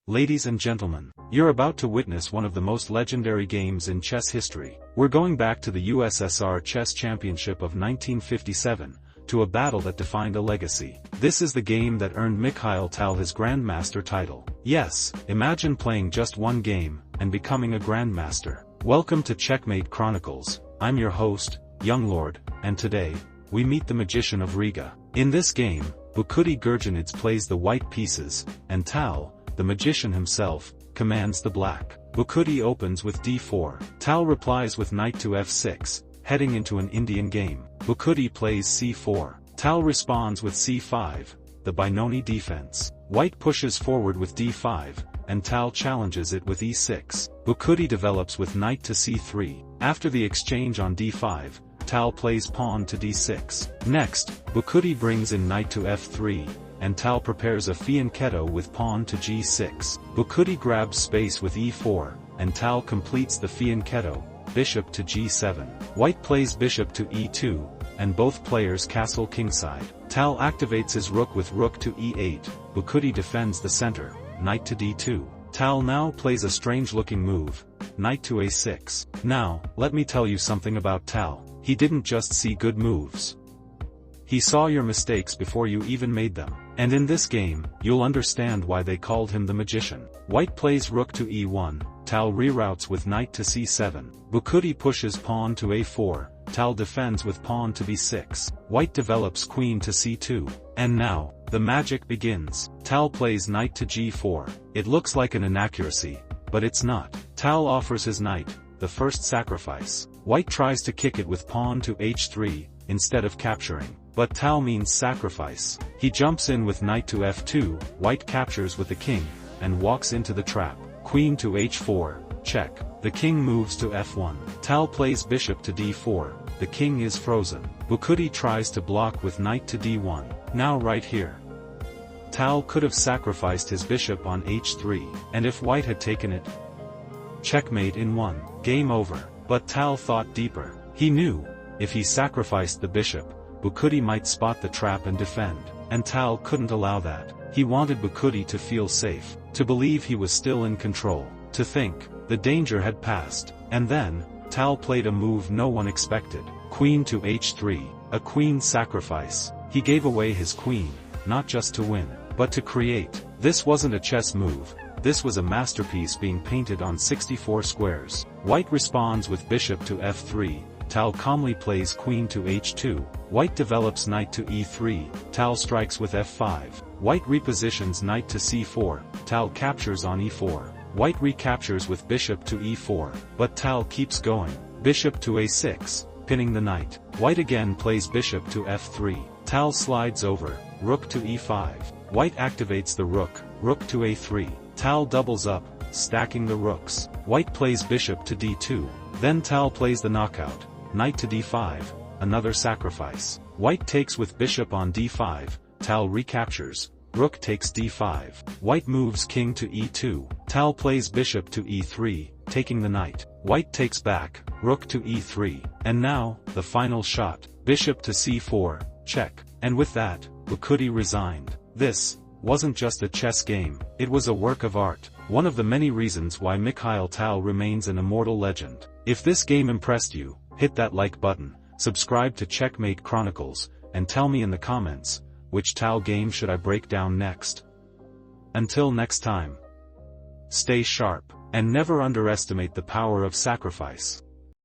Ladies and gentlemen, you're about to witness one of the most legendary games in chess history. We're going back to the USSR Chess Championship of 1957, to a battle that defined a legacy. This is the game that earned Mikhail Tal his Grandmaster title. Yes, imagine playing just one game, and becoming a Grandmaster. Welcome to Checkmate Chronicles. I'm your host, Young Lord, and today, we meet the Magician of Riga. In this game, Bukhuti Gurgenidze plays the white pieces, and Tal, the magician himself, commands the black. Bukhuti opens with d4. Tal replies with knight to f6, heading into an Indian game. Bukhuti plays c4. Tal responds with c5, the Benoni Defense. White pushes forward with d5, and Tal challenges it with e6. Bukhuti develops with knight to c3. After the exchange on d5, Tal plays pawn to d6. Next, Bukhuti brings in knight to f3, and Tal prepares a fianchetto with pawn to g6. Bukhuti grabs space with e4, and Tal completes the fianchetto, bishop to g7. White plays bishop to e2, and both players castle kingside. Tal activates his rook with rook to e8, Bukhuti defends the center, knight to d2. Tal now plays a strange-looking move, knight to a6. Now, let me tell you something about Tal. He didn't just see good moves. He saw your mistakes before you even made them. And in this game, you'll understand why they called him the Magician. White plays rook to e1, Tal reroutes with knight to c7. Bukhuti pushes pawn to a4, Tal defends with pawn to b6. White develops queen to c2. And now, the magic begins. Tal plays knight to g4. It looks like an inaccuracy, but it's not. Tal offers his knight, the first sacrifice. White tries to kick it with pawn to h3, instead of capturing. But Tal means sacrifice. He jumps in with knight to f2, White captures with the king, and walks into the trap. Queen to h4, check. The king moves to f1. Tal plays bishop to d4, the king is frozen. Bukhuti tries to block with knight to d1. Now right here, Tal could have sacrificed his bishop on h3, and if White had taken it, checkmate in one. Game over. But Tal thought deeper. He knew, if he sacrificed the bishop, Bukhuti might spot the trap and defend. And Tal couldn't allow that. He wanted Bukhuti to feel safe, to believe he was still in control, to think the danger had passed. And then, Tal played a move no one expected. Queen to h3, a queen sacrifice. He gave away his queen, not just to win, but to create. This wasn't a chess move. This was a masterpiece being painted on 64 squares. White responds with bishop to f3, Tal calmly plays queen to h2, White develops knight to e3, Tal strikes with f5. White repositions knight to c4, Tal captures on e4. White recaptures with bishop to e4, but Tal keeps going. Bishop to a6, pinning the knight. White again plays bishop to f3, Tal slides over, rook to e5. White activates the rook, rook to a3. Tal doubles up, stacking the rooks. White plays bishop to d2. Then Tal plays the knockout, knight to d5, another sacrifice. White takes with bishop on d5, Tal recaptures, rook takes d5. White moves king to e2, Tal plays bishop to e3, taking the knight. White takes back, rook to e3, and now, the final shot, bishop to c4, check. And with that, Bukhuti resigned. This wasn't just a chess game, it was a work of art. One of the many reasons why Mikhail Tal remains an immortal legend. If this game impressed you, hit that like button, subscribe to Checkmate Chronicles, and tell me in the comments, which Tal game should I break down next? Until next time, stay sharp, and never underestimate the power of sacrifice.